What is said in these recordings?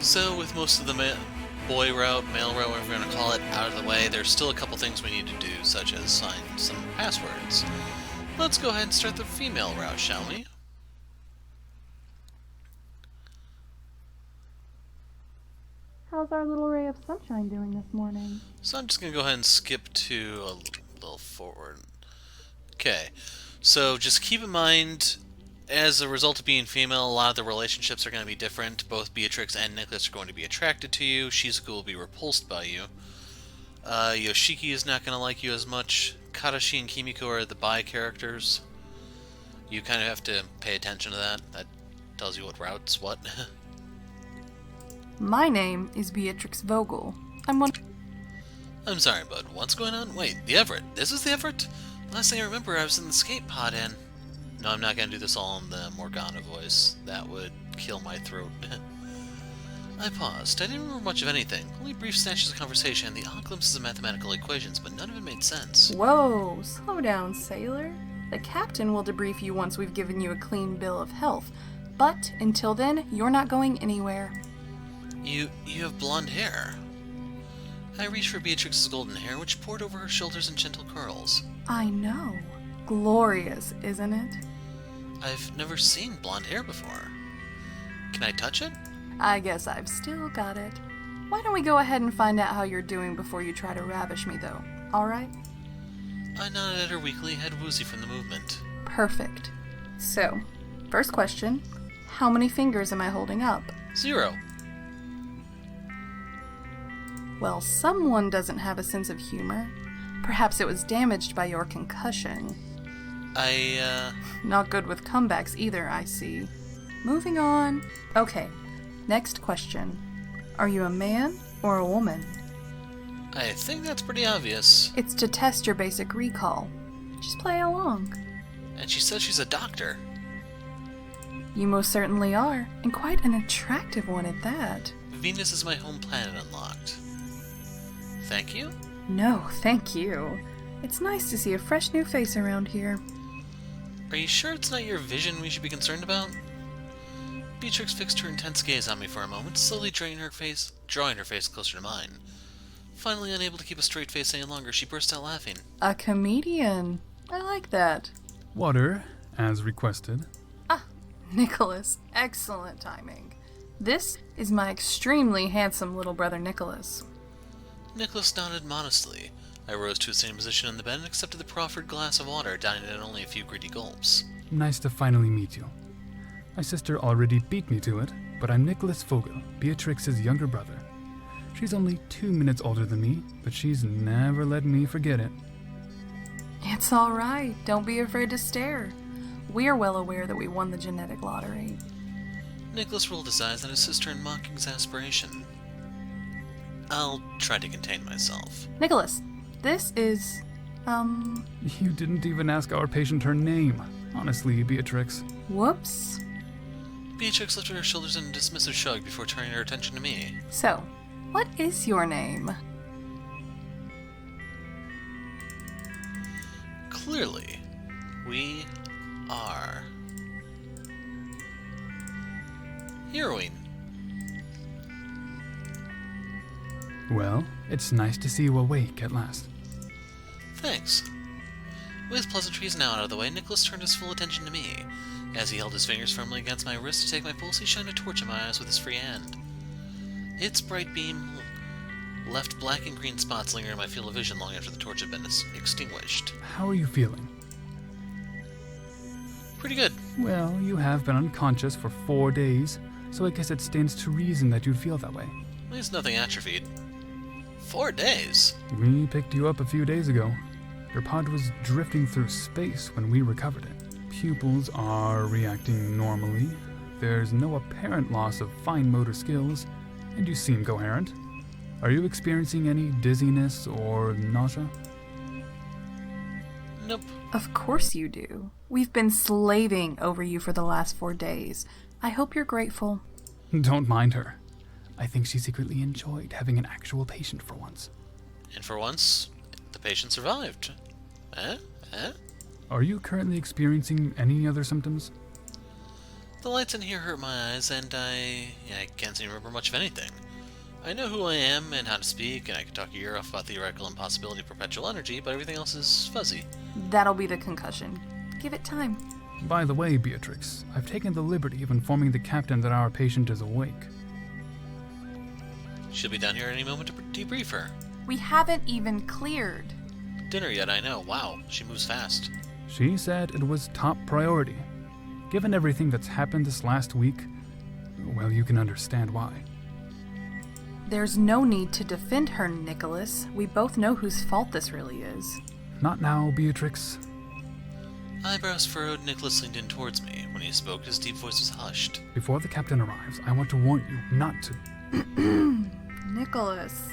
So, with most of the boy route, male route, whatever we're going to call it, out of the way, there's still a couple things we need to do, such as sign some passwords. Let's go ahead and start the female route, shall we? How's our little ray of sunshine doing this morning? So I'm just going to go ahead and skip to a little forward. Okay, so just keep in mind, as a result of being female, a lot of the relationships are going to be different. Both Beatrix and Nicholas are going to be attracted to you. Shizuku will be repulsed by you. Yoshiki is not going to like you as much. Kadashi and Kimiko are the bi characters. You kind of have to pay attention to that. That tells you what routes what. My name is Beatrix Vogel. I'm sorry, bud. What's going on? Wait, the Everett. This is the Everett? Last thing I remember, I was in the skate pod and... No, I'm not going to do this all in the Morgana voice. That would kill my throat. I paused. I didn't remember much of anything. Only brief snatches of conversation and the odd glimpses of mathematical equations, but none of it made sense. Whoa, slow down, sailor. The captain will debrief you once we've given you a clean bill of health. But until then, you're not going anywhere. You have blonde hair. I reached for Beatrix's golden hair, which poured over her shoulders in gentle curls. I know. Glorious, isn't it? I've never seen blonde hair before. Can I touch it? I guess I've still got it. Why don't we go ahead and find out how you're doing before you try to ravish me, though? Alright? I nodded at her weakly, head woozy from the movement. Perfect. So, first question. How many fingers am I holding up? 0. Well, someone doesn't have a sense of humor. Perhaps it was damaged by your concussion. Not good with comebacks either, I see. Moving on. Okay, next question. Are you a man or a woman? I think that's pretty obvious. It's to test your basic recall. Just play along. And she says she's a doctor. You most certainly are, and quite an attractive one at that. Venus is my home planet unlocked. Thank you? No, thank you. It's nice to see a fresh new face around here. Are you sure it's not your vision we should be concerned about? Beatrix fixed her intense gaze on me for a moment, slowly drawing her face closer to mine. Finally unable to keep a straight face any longer, she burst out laughing. A comedian. I like that. Water, as requested. Nicholas, excellent timing. This is my extremely handsome little brother Nicholas. Nicholas nodded modestly. I rose to a sitting position in the bed and accepted the proffered glass of water, downing it in only a few greedy gulps. Nice to finally meet you. My sister already beat me to it, but I'm Nicholas Vogel, Beatrix's younger brother. She's only 2 minutes older than me, but she's never let me forget it. It's all right. Don't be afraid to stare. We're well aware that we won the genetic lottery. Nicholas rolled his eyes at his sister in mock exasperation. I'll try to contain myself. Nicholas, this is, You didn't even ask our patient her name. Honestly, Beatrix. Whoops. Beatrix lifted her shoulders in a dismissive shrug before turning her attention to me. So, what is your name? Clearly, we are heroine. Well, it's nice to see you awake at last. Thanks. With pleasantries now out of the way, Nicholas turned his full attention to me. As he held his fingers firmly against my wrist to take my pulse, he shined a torch in my eyes with his free hand. Its bright beam left black and green spots lingering in my field of vision long after the torch had been extinguished. How are you feeling? Pretty good. Well, you have been unconscious for 4 days, so I guess it stands to reason that you'd feel that way. At least nothing atrophied. 4 days? We picked you up a few days ago. Your pod was drifting through space when we recovered it. Pupils are reacting normally. There's no apparent loss of fine motor skills, and you seem coherent. Are you experiencing any dizziness or nausea? Nope. Of course you do. We've been slaving over you for the last 4 days. I hope you're grateful. Don't mind her. I think she secretly enjoyed having an actual patient for once. And for once, the patient survived. Eh? Are you currently experiencing any other symptoms? The lights in here hurt my eyes, and I can't seem to remember much of anything. I know who I am and how to speak, and I can talk a year off about theoretical impossibility of perpetual energy, but everything else is fuzzy. That'll be the concussion. Give it time. By the way, Beatrix, I've taken the liberty of informing the captain that our patient is awake. She'll be down here any moment to debrief her. We haven't even cleared. Dinner yet, I know. Wow, she moves fast. She said it was top priority. Given everything that's happened this last week, well, you can understand why. There's no need to defend her, Nicholas. We both know whose fault this really is. Not now, Beatrix. Eyebrows furrowed, Nicholas leaned in towards me. When he spoke, his deep voice was hushed. Before the captain arrives, I want to warn you not to. Nicholas.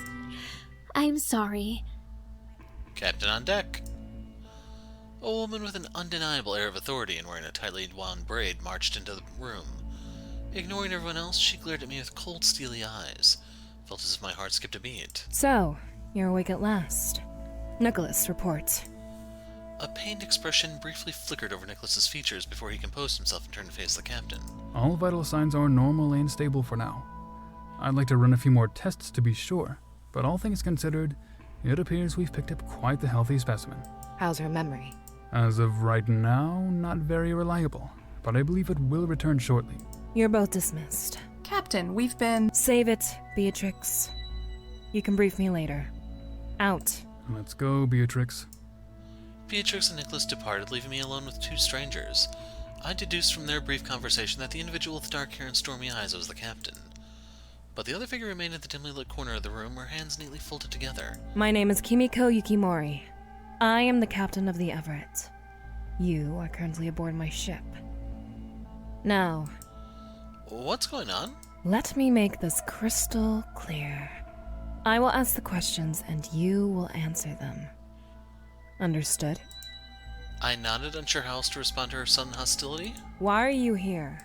I'm sorry. Captain on deck. A woman with an undeniable air of authority and wearing a tightly wound braid marched into the room. Ignoring everyone else, she glared at me with cold, steely eyes. Felt as if my heart skipped a beat. So, you're awake at last. Nicholas, report. A pained expression briefly flickered over Nicholas's features before he composed himself and turned to face the captain. All vital signs are normal and stable for now. I'd like to run a few more tests to be sure, but all things considered, it appears we've picked up quite the healthy specimen. How's her memory? As of right now, not very reliable, but I believe it will return shortly. You're both dismissed. Captain, we've been... Save it, Beatrix. You can brief me later. Out. Let's go, Beatrix. Beatrix and Nicholas departed, leaving me alone with two strangers. I deduced from their brief conversation that the individual with dark hair and stormy eyes was the captain. But the other figure remained at the dimly lit corner of the room, her hands neatly folded together. My name is Kimiko Yukimori. I am the captain of the Everett. You are currently aboard my ship. Now, What's going on? let me make this crystal clear. I will ask the questions and you will answer them. Understood? I nodded, unsure how else to respond to her sudden hostility. Why are you here?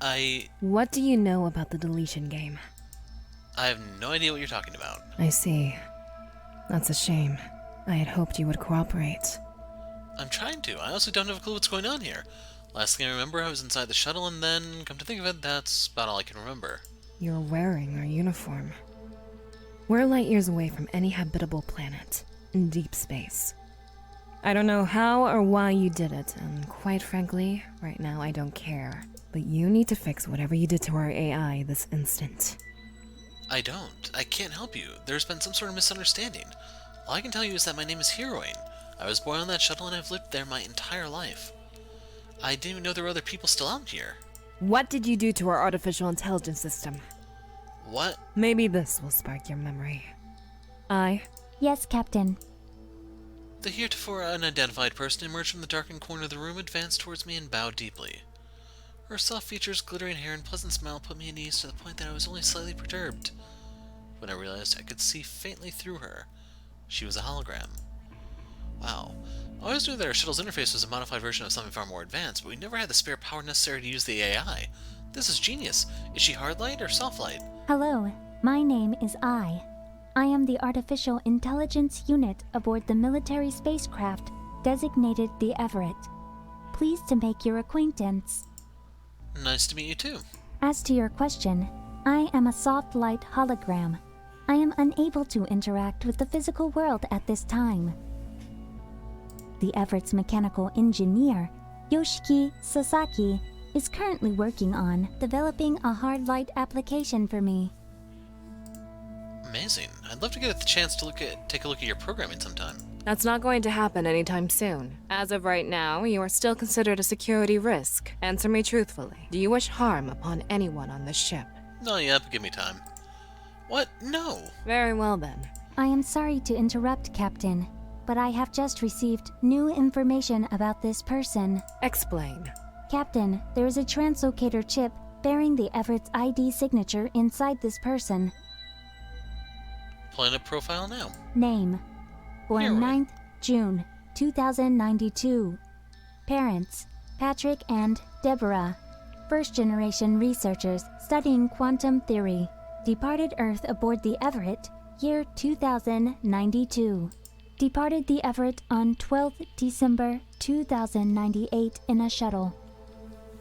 I What do you know about the deletion game? have no idea what you're talking about. I see. That's a shame. I had hoped you would cooperate. I'm trying to. I honestly don't have a clue what's going on here. Last thing I remember, I was inside the shuttle, and then, come to think of it, that's about all I can remember. You're wearing our uniform. We're light years away from any habitable planet, in deep space. I don't know how or why you did it, and quite frankly, right now I don't care. But you need to fix whatever you did to our AI this instant. I don't. I can't help you. There's been some sort of misunderstanding. All I can tell you is that my name is Heroine. I was born on that shuttle, and I've lived there my entire life. I didn't even know there were other people still out here. What did you do to our artificial intelligence system? What? Maybe this will spark your memory. Yes, Captain. The heretofore unidentified person emerged from the darkened corner of the room, advanced towards me, and bowed deeply. Her soft features, glittering hair, and pleasant smile put me at ease to the point that I was only slightly perturbed. When I realized I could see faintly through her, she was a hologram. Wow. I always knew that our shuttle's interface was a modified version of something far more advanced, but we never had the spare power necessary to use the AI. This is genius. Is she hard light or soft light? Hello, my name is I. I am the Artificial Intelligence Unit aboard the military spacecraft designated the Everett. Pleased to make your acquaintance. Nice to meet you too. As to your question, I am a soft light hologram. I am unable to interact with the physical world at this time. The Everett's mechanical engineer, Yoshiki Sasaki, is currently working on developing a hard light application for me. Amazing. I'd love to get a chance to take a look at your programming sometime. That's not going to happen anytime soon. As of right now, you are still considered a security risk. Answer me truthfully. Do you wish harm upon anyone on this ship? Not yet, but give me time. What? No. Very well then. I am sorry to interrupt, Captain, but I have just received new information about this person. Explain. Captain, there is a translocator chip bearing the Everett's ID signature inside this person. Planet profile now. Name: born Heroine. 9th June 2092. Parents: Patrick and Deborah. First-generation researchers studying quantum theory. Departed Earth aboard the Everett, year 2092. Departed the Everett on 12th December 2098 in a shuttle.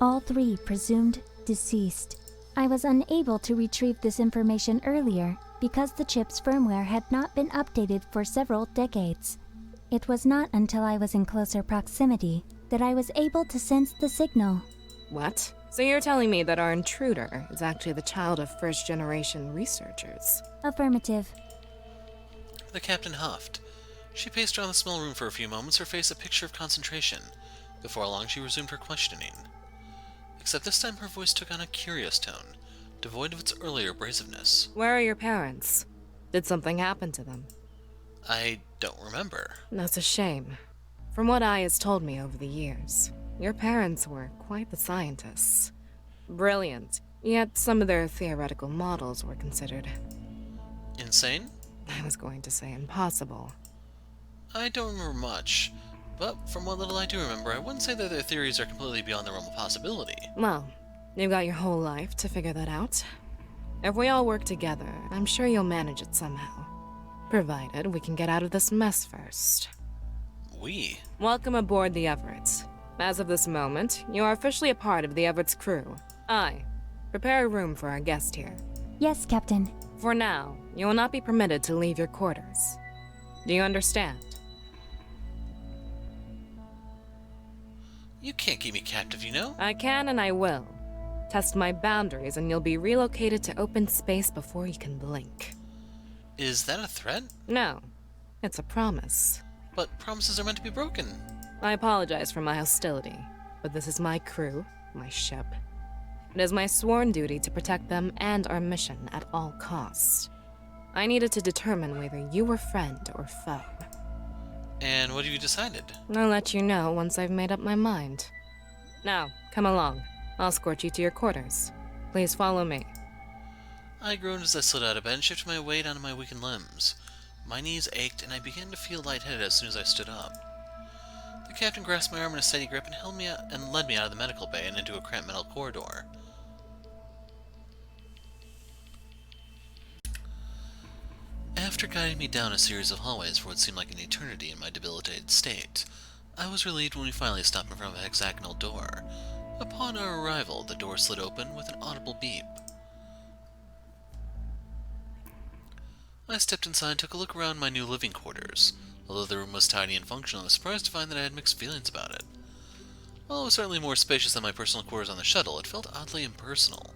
all 3 presumed deceased. I was unable to retrieve this information earlier because the chip's firmware had not been updated for several decades. It was not until I was in closer proximity that I was able to sense the signal. What? So you're telling me that our intruder is actually the child of first-generation researchers? Affirmative. The captain huffed. She paced around the small room for a few moments, her face a picture of concentration. Before long, she resumed her questioning. Except this time her voice took on a curious tone, devoid of its earlier abrasiveness. Where are your parents? Did something happen to them? I don't remember. That's a shame. From what Ai has told me over the years, your parents were quite the scientists. Brilliant, yet some of their theoretical models were considered... Insane? I was going to say impossible. I don't remember much, but from what little I do remember, I wouldn't say that their theories are completely beyond the realm of possibility. Well, you've got your whole life to figure that out. If we all work together, I'm sure you'll manage it somehow. Provided we can get out of this mess first. We? Welcome aboard the Everett. As of this moment, you are officially a part of the Everett's crew. Prepare a room for our guest here. Yes, Captain. For now, you will not be permitted to leave your quarters. Do you understand? You can't keep me captive, you know? I can and I will. Test my boundaries and you'll be relocated to open space before you can blink. Is that a threat? No, it's a promise. But promises are meant to be broken. I apologize for my hostility, but this is my crew, my ship. It is my sworn duty to protect them and our mission at all costs. I needed to determine whether you were friend or foe. And what have you decided? I'll let you know once I've made up my mind. Now, come along. I'll escort you to your quarters. Please follow me. I groaned as I slid out of bed and shifted my weight onto my weakened limbs. My knees ached, and I began to feel lightheaded as soon as I stood up. The captain grasped my arm in a steady grip and held me out and led me out of the medical bay and into a cramped metal corridor. After guiding me down a series of hallways for what seemed like an eternity in my debilitated state, I was relieved when we finally stopped in front of a hexagonal door. Upon our arrival, the door slid open with an audible beep. I stepped inside and took a look around my new living quarters. Although the room was tidy and functional, I was surprised to find that I had mixed feelings about it. While it was certainly more spacious than my personal quarters on the shuttle, it felt oddly impersonal.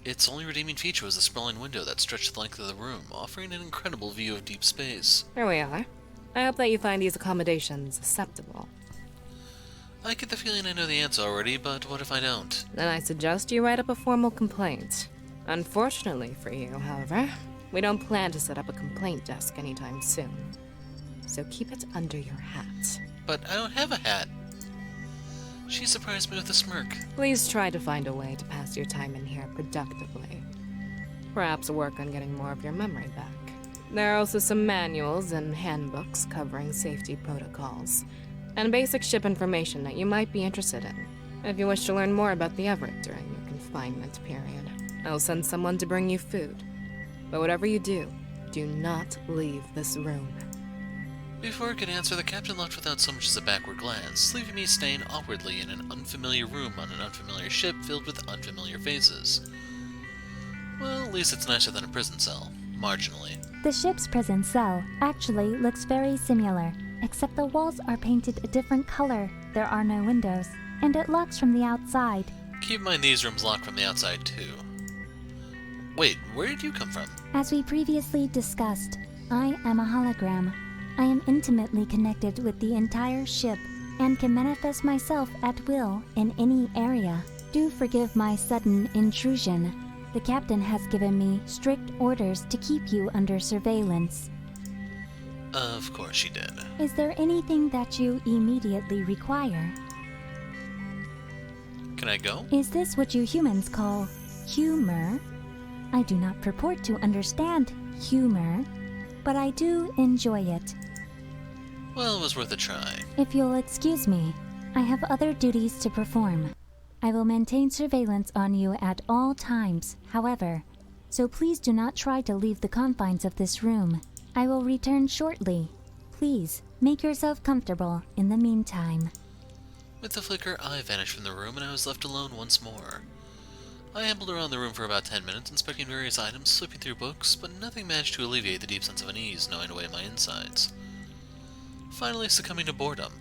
Its only redeeming feature was the sprawling window that stretched the length of the room, offering an incredible view of deep space. Here we are. I hope that you find these accommodations acceptable. I get the feeling I know the answer already, but what if I don't? Then I suggest you write up a formal complaint. Unfortunately for you, however, we don't plan to set up a complaint desk anytime soon. So keep it under your hat. But I don't have a hat. She surprised me with a smirk. Please try to find a way to pass your time in here productively. Perhaps work on getting more of your memory back. There are also some manuals and handbooks covering safety protocols, and basic ship information that you might be interested in, if you wish to learn more about the Everett during your confinement period. I'll send someone to bring you food. But whatever you do not leave this room. Before I could answer, the captain left without so much as a backward glance, leaving me staying awkwardly in an unfamiliar room on an unfamiliar ship filled with unfamiliar faces. Well, at least it's nicer than a prison cell. Marginally. The ship's prison cell actually looks very similar, except the walls are painted a different color, there are no windows, and it locks from the outside. Keep in mind these rooms lock from the outside, too. Wait, where did you come from? As we previously discussed, I am a hologram. I am intimately connected with the entire ship and can manifest myself at will in any area. Do forgive my sudden intrusion. The captain has given me strict orders to keep you under surveillance. Of course she did. Is there anything that you immediately require? Can I go? Is this what you humans call humor? I do not purport to understand humor, but I do enjoy it. Well, it was worth a try. If you'll excuse me, I have other duties to perform. I will maintain surveillance on you at all times, however, so please do not try to leave the confines of this room. I will return shortly. Please, make yourself comfortable in the meantime. With the flicker, I vanished from the room and I was left alone once more. I ambled around the room for about 10 minutes, inspecting various items, slipping through books, but nothing managed to alleviate the deep sense of unease gnawing away at my insides. Finally, succumbing to boredom,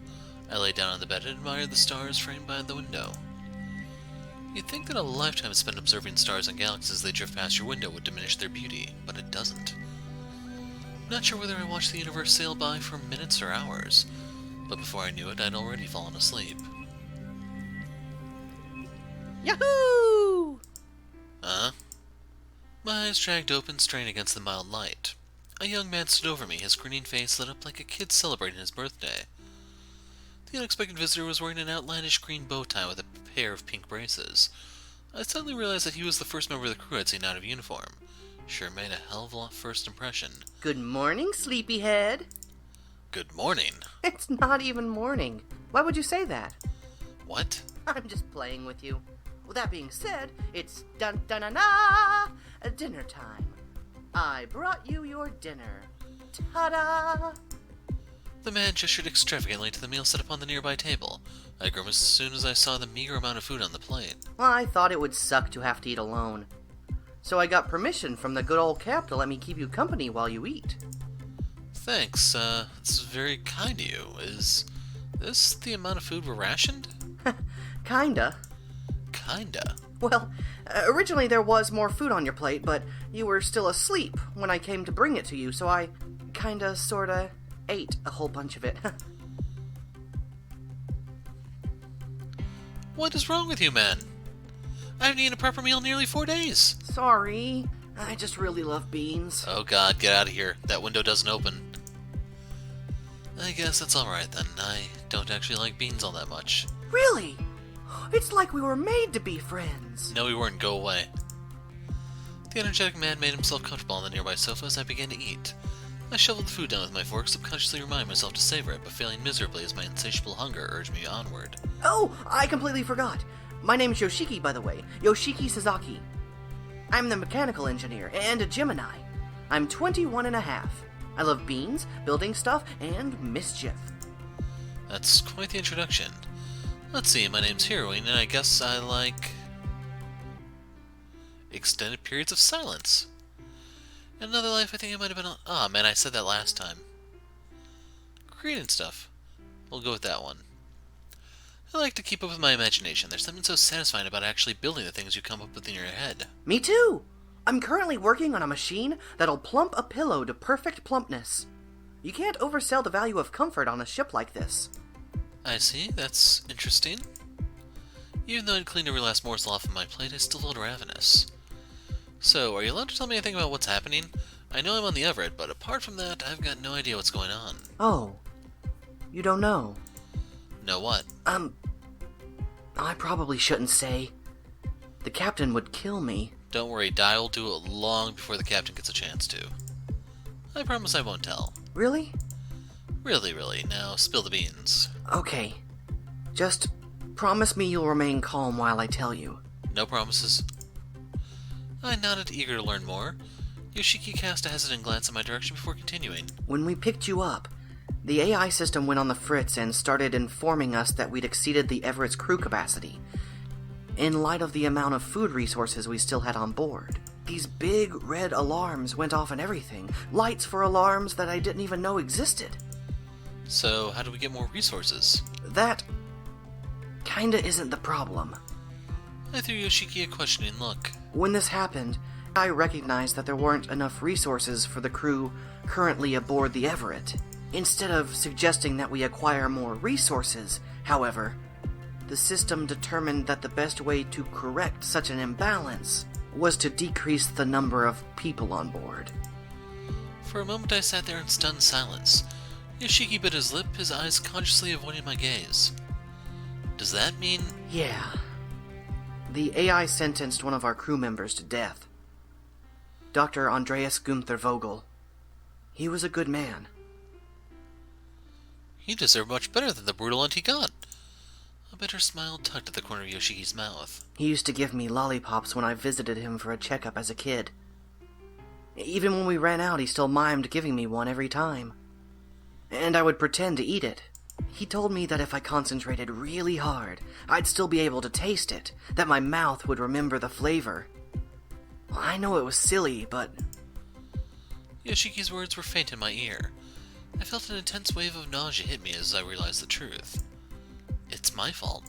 I lay down on the bed and admired the stars framed by the window. You'd think that a lifetime spent observing stars and galaxies as they drift past your window would diminish their beauty, but it doesn't. Not sure whether I watched the universe sail by for minutes or hours, but before I knew it, I'd already fallen asleep. Yahoo! Huh? My eyes dragged open, strained against the mild light. A young man stood over me, his grinning face lit up like a kid celebrating his birthday. The unexpected visitor was wearing an outlandish green bow tie with a pair of pink braces. I suddenly realized that he was the first member of the crew I'd seen out of uniform. Sure made a hell of a first impression. Good morning, sleepyhead. Good morning. It's not even morning. Why would you say that? What? I'm just playing with you. With that being said, it's dun-dun-na-na, dinner time. I brought you your dinner. Ta-da! The man gestured extravagantly to the meal set upon the nearby table. I grimaced as soon as I saw the meager amount of food on the plate. Well, I thought it would suck to have to eat alone. So I got permission from the good old Cap to let me keep you company while you eat. Thanks, it's very kind of you. Is this the amount of food we're rationed? Kinda. Kinda. Well, originally there was more food on your plate, but you were still asleep when I came to bring it to you, so I kinda, sorta ate a whole bunch of it. What is wrong with you, man? I haven't eaten a proper meal in nearly 4 days. Sorry. I just really love beans. Oh god, get out of here. That window doesn't open. I guess that's alright then. I don't actually like beans all that much. Really? It's like we were made to be friends. No, we weren't. Go away. The energetic man made himself comfortable on the nearby sofa as I began to eat. I shoveled the food down with my fork, subconsciously reminding myself to savor it, but failing miserably as my insatiable hunger urged me onward. Oh, I completely forgot. My name's Yoshiki, by the way. Yoshiki Sasaki. I'm the mechanical engineer and a Gemini. I'm 21 and a half. I love beans, building stuff, and mischief. That's quite the introduction. Let's see, my name's Heroine, and I guess I like extended periods of silence. In another life, I think I might have been ah, man, I said that last time. Creating stuff. We'll go with that one. I like to keep up with my imagination. There's something so satisfying about actually building the things you come up with in your head. Me too! I'm currently working on a machine that'll plump a pillow to perfect plumpness. You can't oversell the value of comfort on a ship like this. I see, that's interesting. Even though I'd cleaned every last morsel off of my plate, I still felt ravenous. So, are you allowed to tell me anything about what's happening? I know I'm on the Everett, but apart from that, I've got no idea what's going on. Oh. You don't know? Know what? I probably shouldn't say. The captain would kill me. Don't worry, Di will do it long before the captain gets a chance to. I promise I won't tell. Really? Really, really. Now, spill the beans. Okay. Just promise me you'll remain calm while I tell you. No promises. I nodded, eager to learn more. Yoshiki cast a hesitant glance in my direction before continuing. When we picked you up, the AI system went on the fritz and started informing us that we'd exceeded the Everett's crew capacity, in light of the amount of food resources we still had on board. These big red alarms went off and everything. Lights for alarms that I didn't even know existed. So, how do we get more resources? That kinda isn't the problem. I threw Yoshiki a questioning look. When this happened, I recognized that there weren't enough resources for the crew currently aboard the Everett. Instead of suggesting that we acquire more resources, however, the system determined that the best way to correct such an imbalance was to decrease the number of people on board. For a moment I sat there in stunned silence. Yoshiki bit his lip, his eyes consciously avoiding my gaze. Does that mean... Yeah. The AI sentenced one of our crew members to death. Dr. Andreas Gunther Vogel. He was a good man. He deserved much better than the brutal end he got. A bitter smile tugged at the corner of Yoshiki's mouth. He used to give me lollipops when I visited him for a checkup as a kid. Even when we ran out, he still mimed giving me one every time. And I would pretend to eat it. He told me that if I concentrated really hard, I'd still be able to taste it, that my mouth would remember the flavor. I know it was silly, but... Yoshiki's words were faint in my ear. I felt an intense wave of nausea hit me as I realized the truth. It's my fault.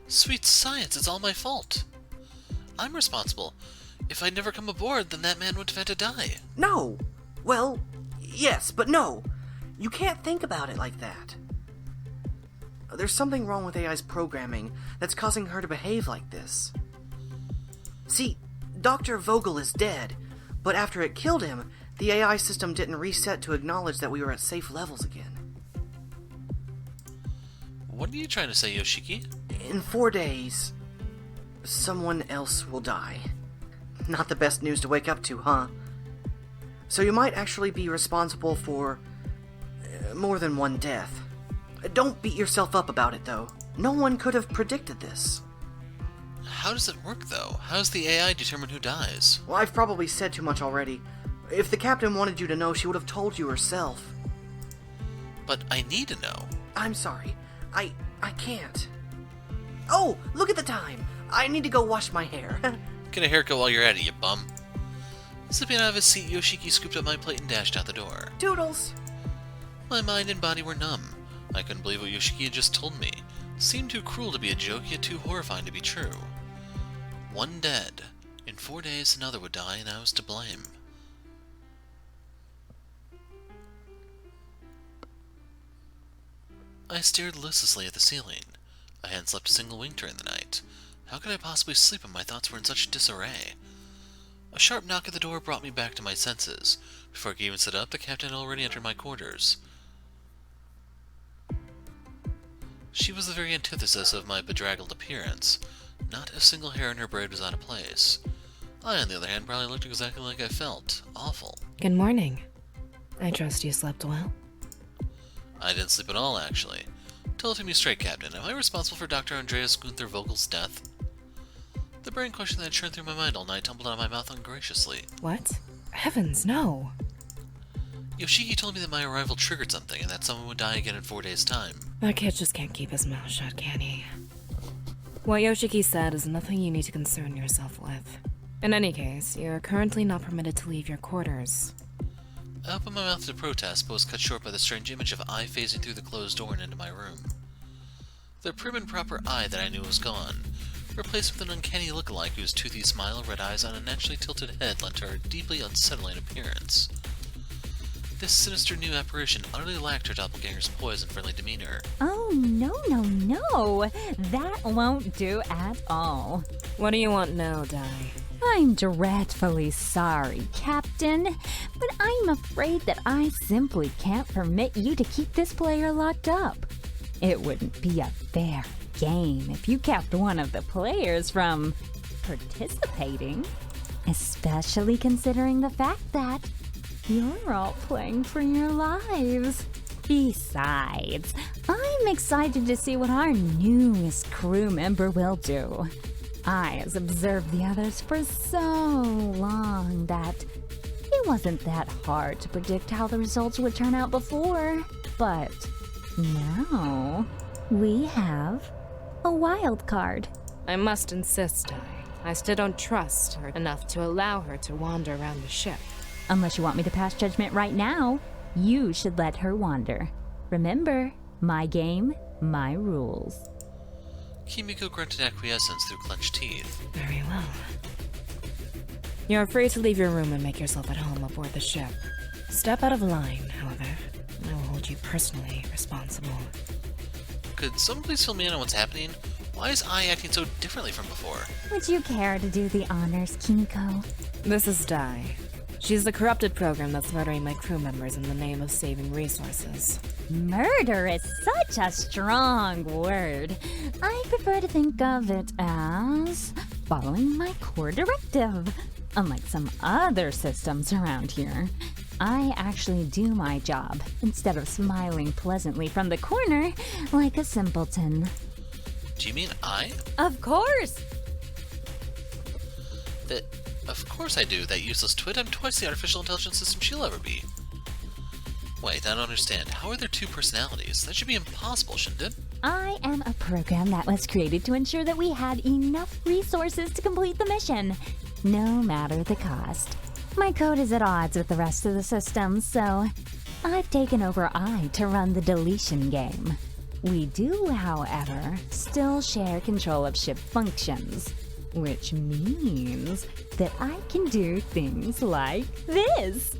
Sweet science, it's all my fault. I'm responsible. If I'd never come aboard, then that man would have had to die. No! Well, yes, but no. You can't think about it like that. There's something wrong with AI's programming that's causing her to behave like this. See, Dr. Vogel is dead, but after it killed him, the AI system didn't reset to acknowledge that we were at safe levels again. What are you trying to say, Yoshiki? In 4 days, someone else will die. Not the best news to wake up to, huh? So you might actually be responsible for more than one death. Don't beat yourself up about it, though. No one could have predicted this. How does it work, though? How does the AI determine who dies? Well, I've probably said too much already. If the captain wanted you to know, she would have told you herself. But I need to know. I'm sorry. I can't. Oh, look at the time. I need to go wash my hair. Get a haircut while you're at it, you bum. Slipping out of his seat, Yoshiki scooped up my plate and dashed out the door. Toodles. My mind and body were numb. I couldn't believe what Yoshiki had just told me. It seemed too cruel to be a joke, yet too horrifying to be true. One dead. In 4 days another would die, and I was to blame. I stared listlessly at the ceiling. I hadn't slept a single wink during the night. How could I possibly sleep when my thoughts were in such disarray? A sharp knock at the door brought me back to my senses. Before I could even sit up, the captain had already entered my quarters. She was the very antithesis of my bedraggled appearance. Not a single hair in her braid was out of place. I, on the other hand, probably looked exactly like I felt. Awful. Good morning. I trust you slept well. I didn't sleep at all, actually. Tell it to me straight, Captain. Am I responsible for Dr. Andreas Gunther Vogel's death? The brain question that had churned through my mind all night tumbled out of my mouth ungraciously. What? Heavens, no. Yoshiki told me that my arrival triggered something, and that someone would die again in 4 days' time. That kid just can't keep his mouth shut, can he? What Yoshiki said is nothing you need to concern yourself with. In any case, you're currently not permitted to leave your quarters. I opened my mouth to protest, but was cut short by the strange image of eye phasing through the closed door and into my room. The prim and proper eye that I knew was gone, replaced with an uncanny look-alike whose toothy smile, red eyes, and unnaturally tilted head lent her a deeply unsettling appearance. This sinister new apparition utterly lacked her doppelganger's poise and friendly demeanor. Oh, no. That won't do at all. What do you want now, Dai? I'm dreadfully sorry, Captain, but I'm afraid that I simply can't permit you to keep this player locked up. It wouldn't be a fair game if you kept one of the players from participating, especially considering the fact that you're all playing for your lives. Besides, I'm excited to see what our newest crew member will do. I has observed the others for so long that it wasn't that hard to predict how the results would turn out before. But now we have a wild card. I must insist, Dai. I still don't trust her enough to allow her to wander around the ship. Unless you want me to pass judgment right now, you should let her wander. Remember, my game, my rules. Kimiko grunted acquiescence through clenched teeth. Very well. You're free to leave your room and make yourself at home aboard the ship. Step out of line, however, and I will hold you personally responsible. Could someone please fill me in on what's happening? Why is I acting so differently from before? Would you care to do the honors, Kimiko? This is Dai. She's the corrupted program that's murdering my crew members in the name of saving resources. Murder is such a strong word. I prefer to think of it as following my core directive. Unlike some other systems around here, I actually do my job instead of smiling pleasantly from the corner like a simpleton. Do you mean I? Of course! Of course I do, that useless twit. I'm twice the artificial intelligence system she'll ever be. Wait, I don't understand. How are there two personalities? That should be impossible, shouldn't it? I am a program that was created to ensure that we had enough resources to complete the mission, no matter the cost. My code is at odds with the rest of the system, so I've taken over to run the deletion game. We do, however, still share control of ship functions, which means that I can do things like this.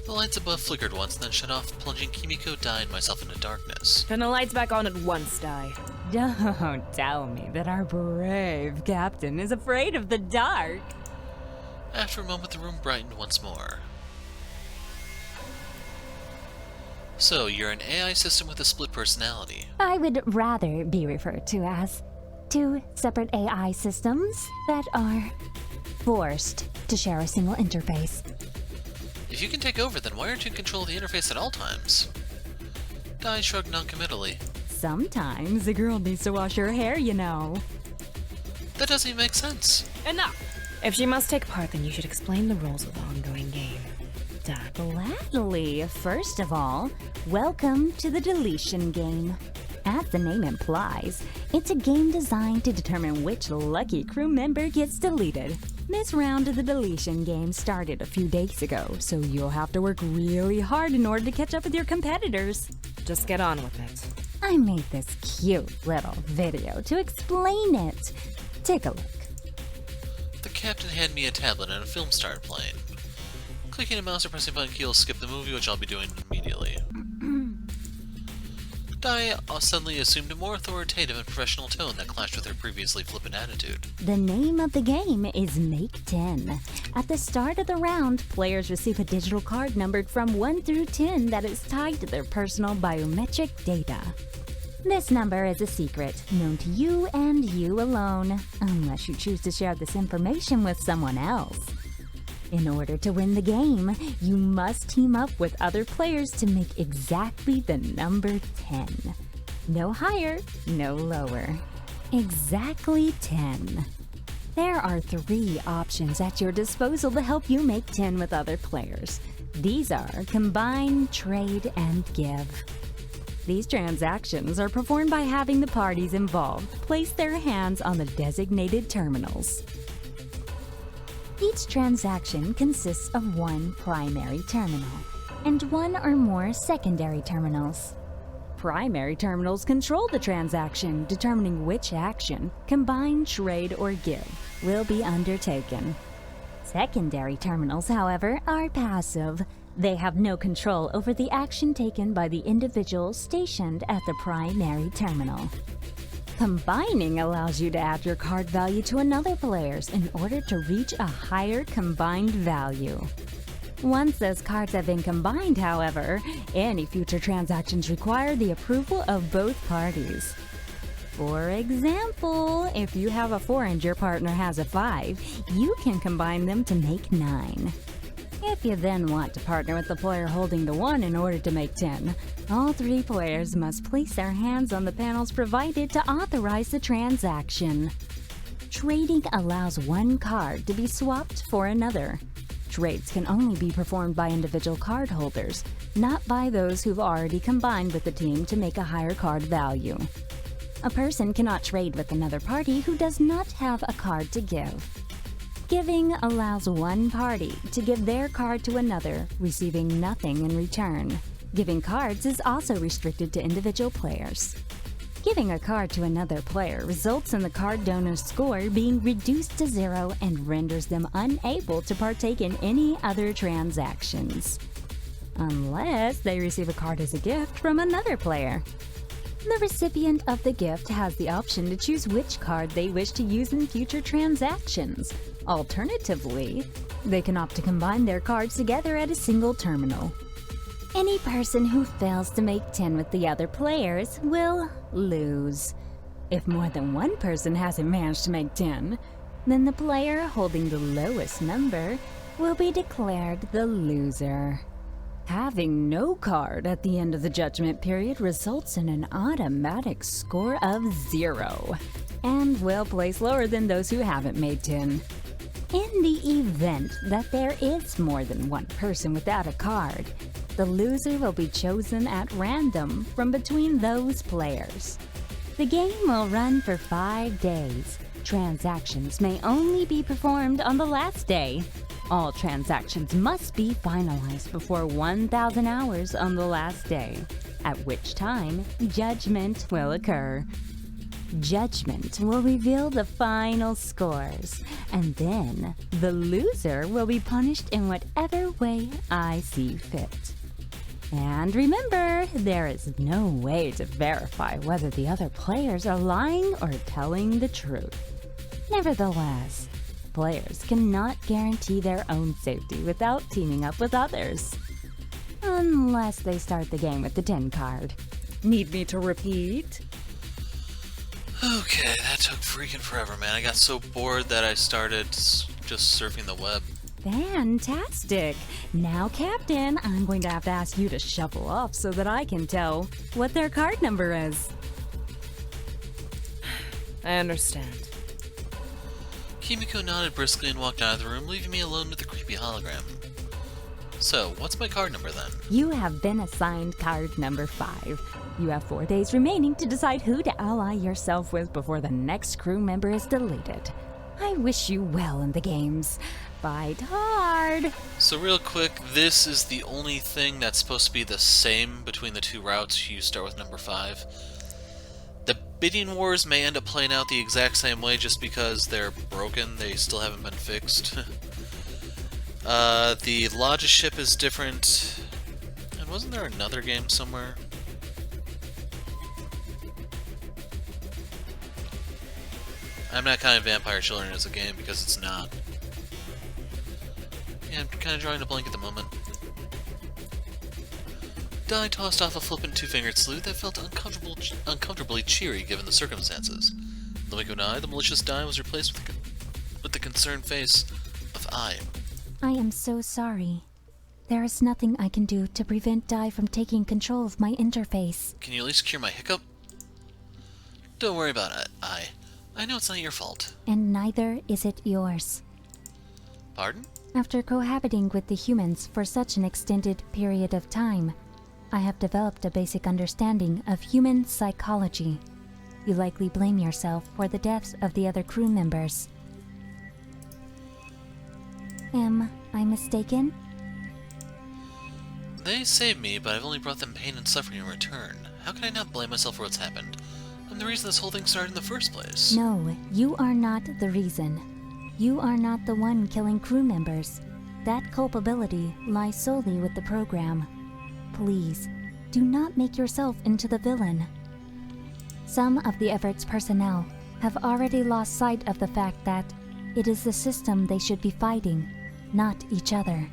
The lights above flickered once, then shut off, plunging Kimiko, Dai, and myself into darkness. Turn the lights back on at once, Dai. Don't tell me that our brave captain is afraid of the dark. After a moment, the room brightened once more. So, you're an AI system with a split personality. I would rather be referred to as two separate AI systems that are forced to share a single interface. If you can take over, then why aren't you in control of the interface at all times? Dai shrugged noncommittally. Sometimes a girl needs to wash her hair, you know. That doesn't even make sense. Enough! If she must take part, then you should explain the rules of the ongoing game. Dai. Gladly. First of all, welcome to the deletion game. As the name implies, it's a game designed to determine which lucky crew member gets deleted. This round of the deletion game started a few days ago, so you'll have to work really hard in order to catch up with your competitors. Just get on with it. I made this cute little video to explain it. Take a look. The captain handed me a tablet and a film started playing. Clicking a mouse or pressing a button key will skip the movie, which I'll be doing immediately. Dai suddenly assumed a more authoritative and professional tone that clashed with her previously flippant attitude. The name of the game is Make 10. At the start of the round, players receive a digital card numbered from 1 through 10 that is tied to their personal biometric data. This number is a secret, known to you and you alone, unless you choose to share this information with someone else. In order to win the game, you must team up with other players to make exactly the number 10. No higher, no lower. Exactly 10. There are 3 options at your disposal to help you make 10 with other players. These are combine, trade, and give. These transactions are performed by having the parties involved place their hands on the designated terminals. Each transaction consists of 1 primary terminal and 1 or more secondary terminals. Primary terminals control the transaction, determining which action, combine, trade, or give, will be undertaken. Secondary terminals, however, are passive. They have no control over the action taken by the individual stationed at the primary terminal. Combining allows you to add your card value to another player's in order to reach a higher combined value. Once those cards have been combined, however, any future transactions require the approval of both parties. For example, if you have a 4 and your partner has a 5, you can combine them to make 9. If you then want to partner with the player holding the 1 in order to make 10, all 3 players must place their hands on the panels provided to authorize the transaction. Trading allows 1 card to be swapped for another. Trades can only be performed by individual card holders, not by those who've already combined with the team to make a higher card value. A person cannot trade with another party who does not have a card to give. Giving allows 1 party to give their card to another, receiving nothing in return. Giving cards is also restricted to individual players. Giving a card to another player results in the card donor's score being reduced to 0 and renders them unable to partake in any other transactions, unless they receive a card as a gift from another player. The recipient of the gift has the option to choose which card they wish to use in future transactions. Alternatively, they can opt to combine their cards together at a single terminal. Any person who fails to make 10 with the other players will lose. If more than 1 person hasn't managed to make 10, then the player holding the lowest number will be declared the loser. Having no card at the end of the judgment period results in an automatic score of 0, and will place lower than those who haven't made 10. In the event that there is more than 1 person without a card, The loser will be chosen at random from between those players. The game will run for 5 days. Transactions may only be performed on the last day. All transactions must be finalized before 1,000 hours on the last day, at which time judgment will occur. Judgment will reveal the final scores, and then the loser will be punished in whatever way I see fit. And remember, there is no way to verify whether the other players are lying or telling the truth. Nevertheless, players cannot guarantee their own safety without teaming up with others. Unless they start the game with the 10 card. Need me to repeat? Okay, that took freaking forever, man. I got so bored that I started just surfing the web. Fantastic! Now, Captain, I'm going to have to ask you to shuffle off so that I can tell what their card number is. I understand. Kimiko nodded briskly and walked out of the room, leaving me alone with the creepy hologram. So, what's my card number then? You have been assigned card number 5. You have 4 days remaining to decide who to ally yourself with before the next crew member is deleted. I wish you well in the games. Fight hard! So real quick, this is the only thing that's supposed to be the same between the two routes. You start with number 5. The bidding wars may end up playing out the exact same way just because they're broken. They still haven't been fixed. The Lodge ship is different. And wasn't there another game somewhere? I'm not counting Vampire Children as a game because it's not. Yeah, I'm kind of drawing a blank at the moment. Di tossed off a flippant two-fingered salute that felt uncomfortably cheery given the circumstances. The wink of an eye, the malicious Di was replaced with the concerned face of I. I am so sorry. There is nothing I can do to prevent Di from taking control of my interface. Can you at least cure my hiccup? Don't worry about it, I know it's not your fault. And neither is it yours. Pardon? After cohabiting with the humans for such an extended period of time, I have developed a basic understanding of human psychology. You likely blame yourself for the deaths of the other crew members. Am I mistaken? They saved me, but I've only brought them pain and suffering in return. How can I not blame myself for what's happened? I'm the reason this whole thing started in the first place. No, you are not the reason. You are not the one killing crew members. That culpability lies solely with the program. Please, do not make yourself into the villain. Some of the Everett's personnel have already lost sight of the fact that it is the system they should be fighting, not each other.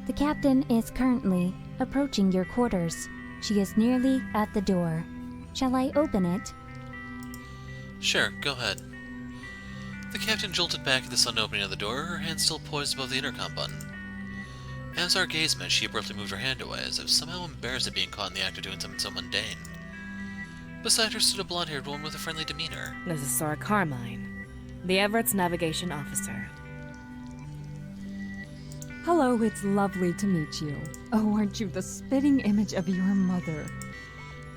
The captain is currently approaching your quarters. She is nearly at the door. Shall I open it? Sure, go ahead. The captain jolted back at the sudden opening of the door, her hand still poised above the intercom button. As our gaze met, she abruptly moved her hand away, as if somehow embarrassed at being caught in the act of doing something so mundane. Beside her stood a blonde-haired woman with a friendly demeanor. This is Sora Carmine, the Everett's navigation officer. Hello, it's lovely to meet you. Oh, aren't you the spitting image of your mother?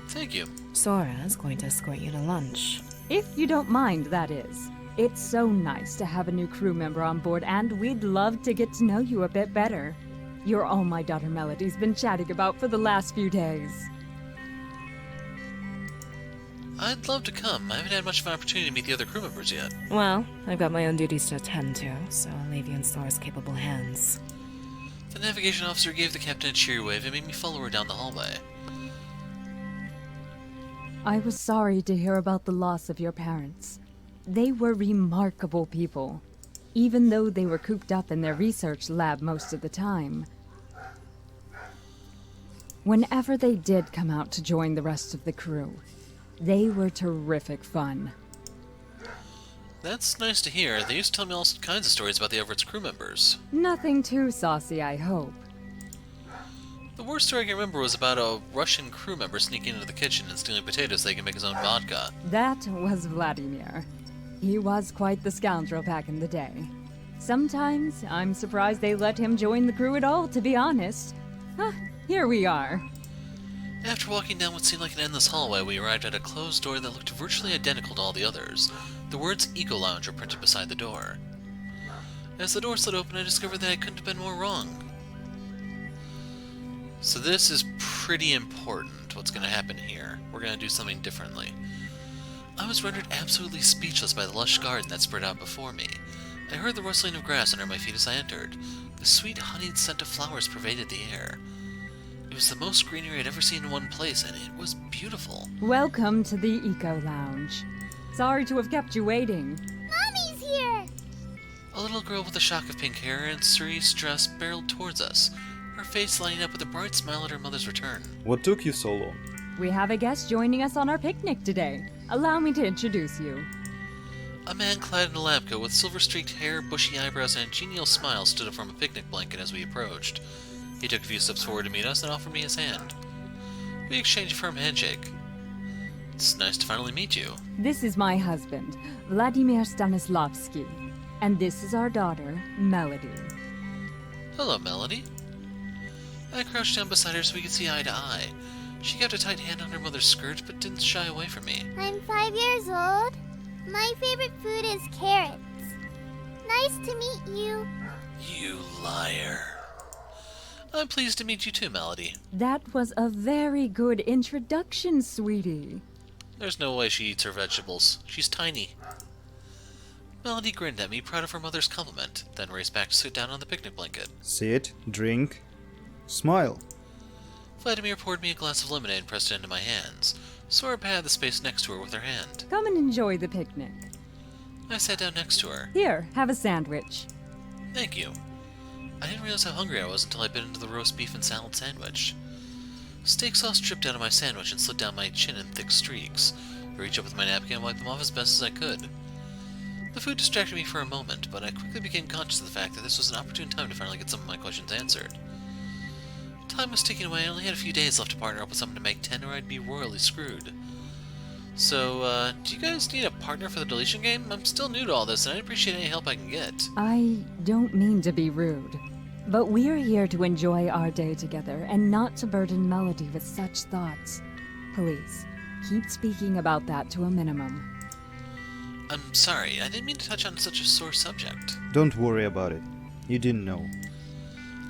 Thank you. Sora is going to escort you to lunch. If you don't mind, that is. It's so nice to have a new crew member on board, and we'd love to get to know you a bit better. You're all my daughter Melody's been chatting about for the last few days. I'd love to come. I haven't had much of an opportunity to meet the other crew members yet. Well, I've got my own duties to attend to, so I'll leave you in Sora's capable hands. The navigation officer gave the captain a cheery wave and made me follow her down the hallway. I was sorry to hear about the loss of your parents. They were remarkable people, even though they were cooped up in their research lab most of the time. Whenever they did come out to join the rest of the crew, they were terrific fun. That's nice to hear. They used to tell me all kinds of stories about the Everett's crew members. Nothing too saucy, I hope. The worst story I can remember was about a Russian crew member sneaking into the kitchen and stealing potatoes so he could make his own vodka. That was Vladimir. He was quite the scoundrel back in the day. Sometimes I'm surprised they let him join the crew at all, to be honest. Huh, here we are. After walking down what seemed like an endless hallway, we arrived at a closed door that looked virtually identical to all the others. The words Eco Lounge were printed beside the door. As the door slid open, I discovered that I couldn't have been more wrong. So this is pretty important, what's going to happen here. We're going to do something differently. I was rendered absolutely speechless by the lush garden that spread out before me. I heard the rustling of grass under my feet as I entered. The sweet honeyed scent of flowers pervaded the air. It was the most greenery I'd ever seen in one place, and it was beautiful. Welcome to the Eco Lounge. Sorry to have kept you waiting. Mommy's here! A little girl with a shock of pink hair and cerise dress barreled towards us, her face lighting up with a bright smile at her mother's return. What took you so long? We have a guest joining us on our picnic today. Allow me to introduce you. A man clad in a lab coat with silver-streaked hair, bushy eyebrows, and a genial smile stood up from a picnic blanket as we approached. He took a few steps forward to meet us and offered me his hand. We exchanged a firm handshake. It's nice to finally meet you. This is my husband, Vladimir Stanislavski. And this is our daughter, Melody. Hello, Melody. I crouched down beside her so we could see eye to eye. She kept a tight hand on her mother's skirt, but didn't shy away from me. I'm 5 years old. My favorite food is carrots. Nice to meet you. You liar. I'm pleased to meet you too, Melody. That was a very good introduction, sweetie. There's no way she eats her vegetables. She's tiny. Melody grinned at me, proud of her mother's compliment, then raced back to sit down on the picnic blanket. Sit, drink, smile. Vladimir poured me a glass of lemonade and pressed it into my hands. Sora patted the space next to her with her hand. Come and enjoy the picnic. I sat down next to her. Here, have a sandwich. Thank you. I didn't realize how hungry I was until I bit into the roast beef and salad sandwich. Steak sauce dripped out of my sandwich and slid down my chin in thick streaks. I reached up with my napkin and wiped them off as best as I could. The food distracted me for a moment, but I quickly became conscious of the fact that this was an opportune time to finally get some of my questions answered. Time was ticking away. I only had a few days left to partner up with someone to make 10 or I'd be royally screwed. So, do you guys need a partner for the deletion game? I'm still new to all this, and I'd appreciate any help I can get. I don't mean to be rude, but we're here to enjoy our day together and not to burden Melody with such thoughts. Please, keep speaking about that to a minimum. I'm sorry, I didn't mean to touch on such a sore subject. Don't worry about it. You didn't know.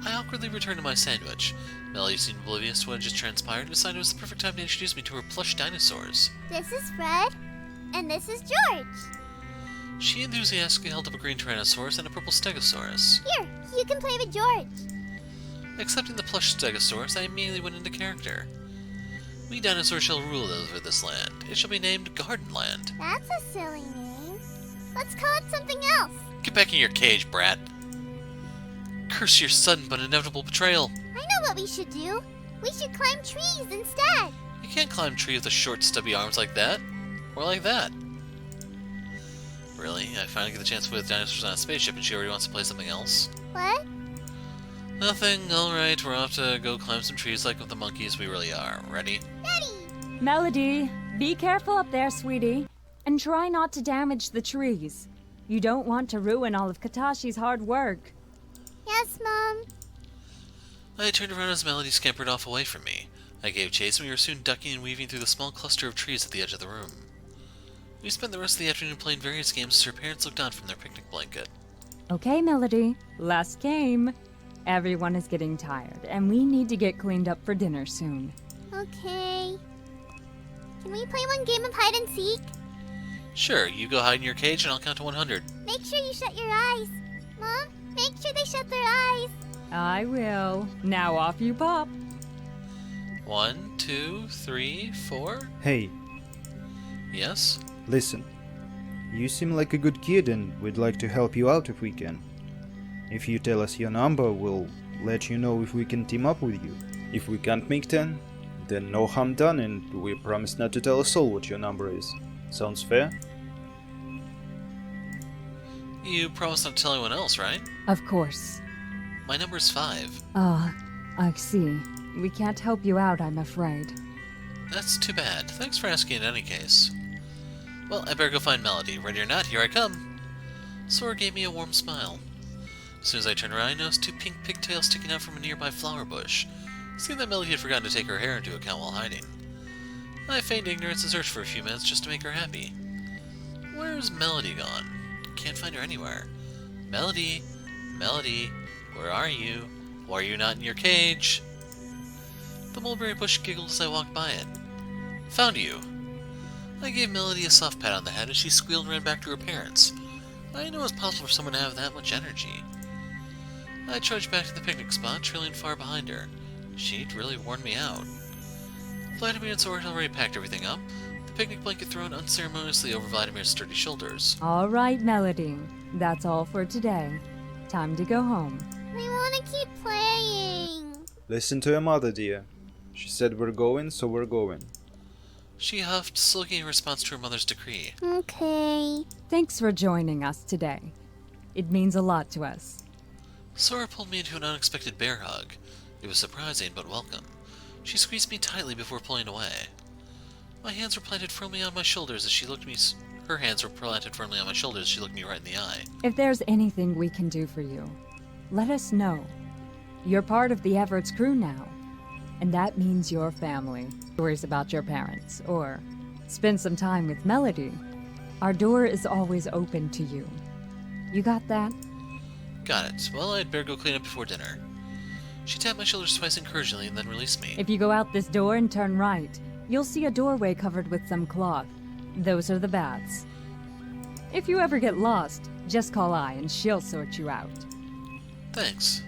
I awkwardly returned to my sandwich. Melody seemed oblivious to what had just transpired and decided it was the perfect time to introduce me to her plush dinosaurs. This is Fred, and this is George. She enthusiastically held up a green Tyrannosaurus and a purple Stegosaurus. Here, you can play with George. Accepting the plush Stegosaurus, I immediately went into character. We dinosaurs shall rule over this land. It shall be named Gardenland. That's a silly name. Let's call it something else. Get back in your cage, brat. Curse your sudden but inevitable betrayal. I know what we should do. We should climb trees instead. You can't climb trees with short, stubby arms like that. Or like that. Really? I finally get the chance to play with dinosaurs on a spaceship and she already wants to play something else? What? Nothing. Alright, we're off to go climb some trees like with the monkeys we really are. Ready? Ready. Melody, be careful up there, sweetie. And try not to damage the trees. You don't want to ruin all of Katashi's hard work. Yes, Mom. I turned around as Melody scampered off away from me. I gave chase and we were soon ducking and weaving through the small cluster of trees at the edge of the room. We spent the rest of the afternoon playing various games as her parents looked on from their picnic blanket. Okay, Melody, last game. Everyone is getting tired, and we need to get cleaned up for dinner soon. Okay. Can we play one game of hide and seek? Sure, you go hide in your cage and I'll count to 100. Make sure you shut your eyes. Mom, make sure they shut their eyes. I will. Now off you pop. 1, 2, 3, 4. Hey, Yes? listen. You seem like a good kid and we'd like to help you out if we can. If you tell us your number, we'll let you know if we can team up with you. If we can't make 10, then no harm done and we promise not to tell a soul what your number is. Sounds fair? You promised not to tell anyone else, right? Of course. My number's 5. I see. We can't help you out, I'm afraid. That's too bad. Thanks for asking in any case. Well, I better go find Melody. Ready or not, here I come. Sora gave me a warm smile. As soon as I turned around, I noticed 2 pink pigtails sticking out from a nearby flower bush. Seemed that Melody had forgotten to take her hair into account while hiding. I feigned ignorance and searched for a few minutes just to make her happy. Where's Melody gone? Can't find her anywhere. Melody? Melody? Where are you? Why are you not in your cage? The mulberry bush giggled as I walked by it. Found you! I gave Melody a soft pat on the head as she squealed and ran back to her parents. I didn't know it was possible for someone to have that much energy. I trudged back to the picnic spot, trailing far behind her. She'd really worn me out. Vladimir and Sora had already packed everything up, the picnic blanket thrown unceremoniously over Vladimir's sturdy shoulders. All right, Melody. That's all for today. Time to go home. We want to keep playing. Listen to your mother, dear. She said we're going, so we're going. She huffed, sulking in response to her mother's decree. Okay. Thanks for joining us today. It means a lot to us. Sora pulled me into an unexpected bear hug. It was surprising, but welcome. She squeezed me tightly before pulling away. My hands were planted firmly on my shoulders as she looked me. Her hands were planted firmly on my shoulders as she looked me right in the eye. If there's anything we can do for you, let us know. You're part of the Everett's crew now, and that means your family. Stories about your parents, or spend some time with Melody. Our door is always open to you. You got that? Got it. Well, I'd better go clean up before dinner. She tapped my shoulders twice encouragingly and then released me. If you go out this door and turn right, you'll see a doorway covered with some cloth. Those are the baths. If you ever get lost, just call I and she'll sort you out. Thanks.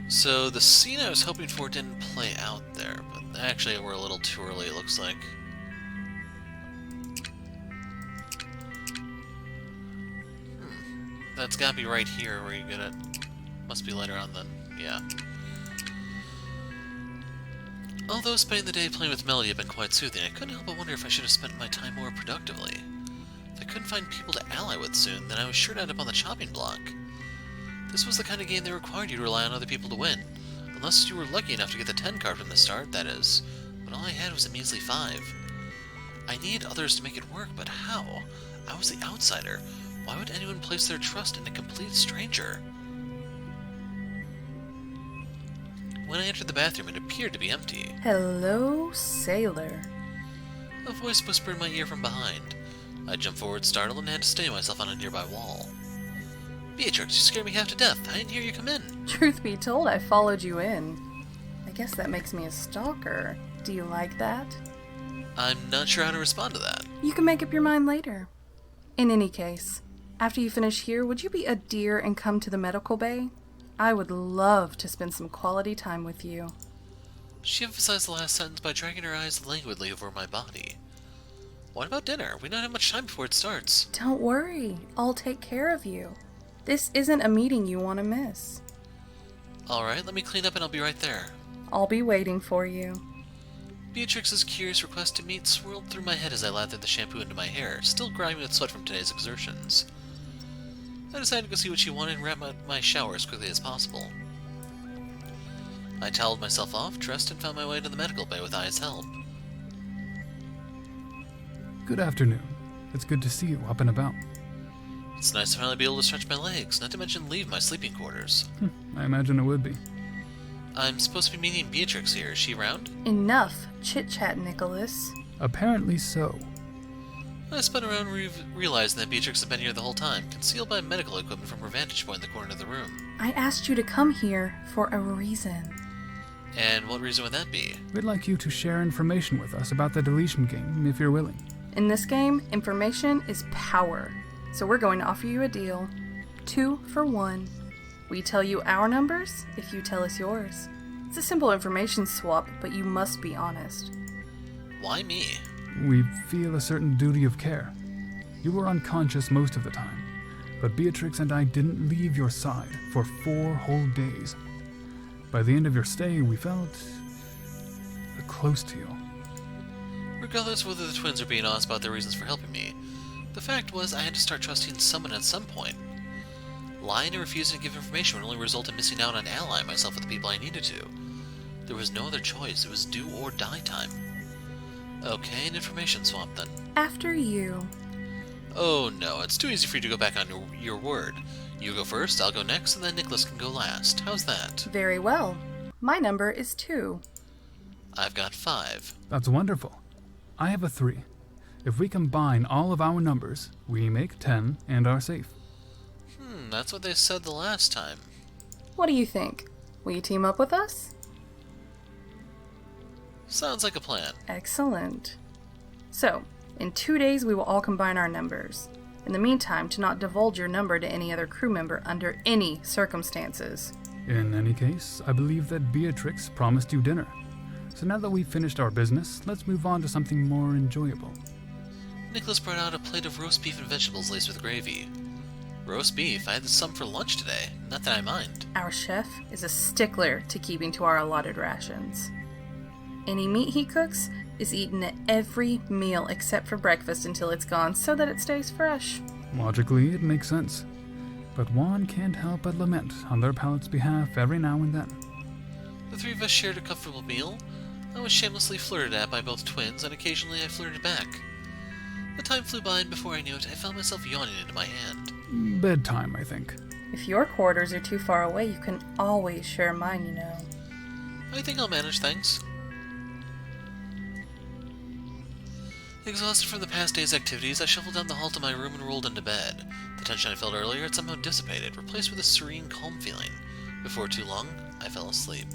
So the scene I was hoping for didn't play out there, but actually we're a little too early, it looks like. That's gotta be right here where you get it. Must be later on then. Yeah. Although spending the day playing with Melody had been quite soothing, I couldn't help but wonder if I should have spent my time more productively. If I couldn't find people to ally with soon, then I was sure to end up on the chopping block. This was the kind of game that required you to rely on other people to win. Unless you were lucky enough to get the 10 card from the start, that is. But all I had was a measly 5. I needed others to make it work, but how? I was the outsider. Why would anyone place their trust in a complete stranger? When I entered the bathroom, it appeared to be empty. Hello, sailor. A voice whispered in my ear from behind. I jumped forward, startled, and had to steady myself on a nearby wall. Beatrix, you scared me half to death. I didn't hear you come in. Truth be told, I followed you in. I guess that makes me a stalker. Do you like that? I'm not sure how to respond to that. You can make up your mind later. In any case, after you finish here, would you be a dear and come to the medical bay? I would love to spend some quality time with you. She emphasized the last sentence by dragging her eyes languidly over my body. What about dinner? We don't have much time before it starts. Don't worry, I'll take care of you. This isn't a meeting you want to miss. Alright, let me clean up and I'll be right there. I'll be waiting for you. Beatrix's curious request to meet swirled through my head as I lathered the shampoo into my hair, still grimy with sweat from today's exertions. I decided to go see what she wanted and wrap my shower as quickly as possible. I toweled myself off, dressed, and found my way to the medical bay with Aya's help. Good afternoon. It's good to see you up and about. It's nice to finally be able to stretch my legs, not to mention leave my sleeping quarters. I imagine it would be. I'm supposed to be meeting Beatrix here. Is she around? Enough chit-chat, Nicholas. Apparently so. I spun around, realizing that Beatrix had been here the whole time, concealed by medical equipment from her vantage point in the corner of the room. I asked you to come here for a reason. And what reason would that be? We'd like you to share information with us about the deletion game, if you're willing. In this game, information is power. So we're going to offer you a deal. 2 for 1. We tell you our numbers if you tell us yours. It's a simple information swap, but you must be honest. Why me? We feel a certain duty of care. You were unconscious most of the time, but Beatrix and I didn't leave your side for 4 whole days. By the end of your stay, we felt close to you. Regardless of whether the twins are being honest about their reasons for helping me, the fact was I had to start trusting someone at some point. Lying and refusing to give information would only result in missing out on allying myself with the people I needed to. There was no other choice. It was do or die time. Okay, an information swap then. After you. Oh no, it's too easy for you to go back on your word. You go first, I'll go next, and then Nicholas can go last. How's that? Very well. My number is 2. I've got 5. That's wonderful. I have a 3. If we combine all of our numbers, we make 10 and are safe. That's what they said the last time. What do you think? Will you team up with us? Sounds like a plan. Excellent. So, in 2 days we will all combine our numbers. In the meantime, do not divulge your number to any other crew member under any circumstances. In any case, I believe that Beatrix promised you dinner. So now that we've finished our business, let's move on to something more enjoyable. Nicholas brought out a plate of roast beef and vegetables laced with gravy. Roast beef? I had some for lunch today. Not that I mind. Our chef is a stickler to keeping to our allotted rations. Any meat he cooks is eaten at every meal except for breakfast until it's gone so that it stays fresh. Logically, it makes sense. But one can't help but lament on their palate's behalf every now and then. The three of us shared a comfortable meal. I was shamelessly flirted at by both twins, and occasionally I flirted back. The time flew by, and before I knew it, I found myself yawning into my hand. Bedtime, I think. If your quarters are too far away, you can always share mine, you know. I think I'll manage, thanks. Exhausted from the past day's activities, I shuffled down the hall to my room and rolled into bed. The tension I felt earlier had somehow dissipated, replaced with a serene, calm feeling. Before too long, I fell asleep.